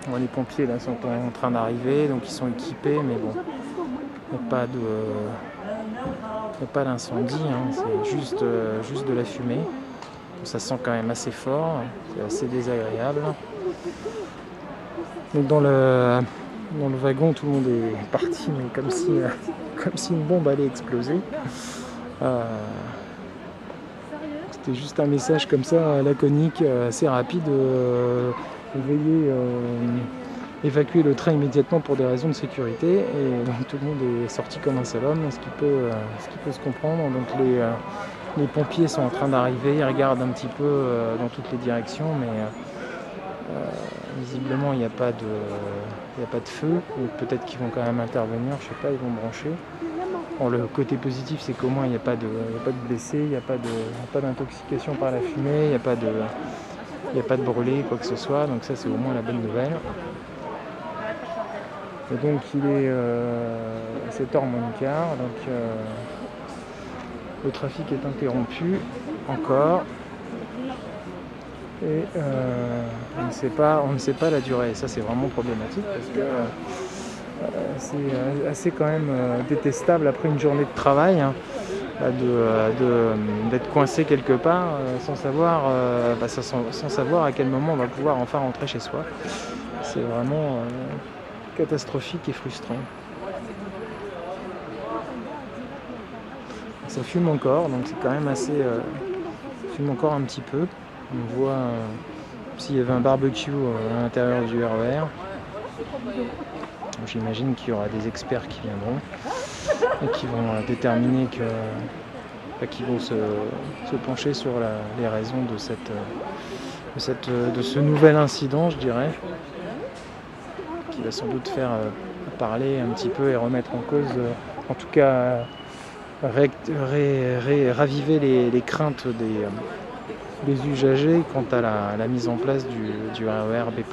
Bon, les pompiers là sont en train d'arriver, donc ils sont équipés, mais bon, il n'y a pas d'incendie, hein, c'est juste de la fumée. Ça sent quand même assez fort, c'est assez désagréable. Donc dans le wagon, tout le monde est parti, mais comme si une bombe allait exploser. C'était juste un message comme ça, laconique, assez rapide. Veuillez évacuer le train immédiatement pour des raisons de sécurité. Et donc tout le monde est sorti comme un seul homme, ce qui peut se comprendre. Donc les pompiers sont en train d'arriver, ils regardent un petit peu dans toutes les directions, mais visiblement il n'y a pas de feu. Peut-être qu'ils vont quand même intervenir, je sais pas, ils vont brancher. Bon, le côté positif, c'est qu'au moins il n'y a pas de blessés, il n'y a pas d'intoxication par la fumée, il n'y a pas de brûlé, quoi que ce soit. Donc ça, c'est au moins la bonne nouvelle. Et donc il est 7h moins le quart, donc le trafic est interrompu encore. Et on ne sait pas la durée. Et ça, c'est vraiment problématique parce que c'est assez quand même détestable après une journée de travail, hein, d'être coincé quelque part sans savoir à quel moment on va pouvoir enfin rentrer chez soi. C'est vraiment catastrophique et frustrant. Ça fume encore, donc c'est quand même assez... ça fume encore un petit peu. On voit s'il y avait un barbecue à l'intérieur du RER. J'imagine qu'il y aura des experts qui viendront et qui vont déterminer qui vont se pencher sur les raisons de ce nouvel incident, je dirais, qui va sans doute faire parler un petit peu et remettre en cause, en tout cas raviver les craintes des usagers quant à la mise en place du RER B+.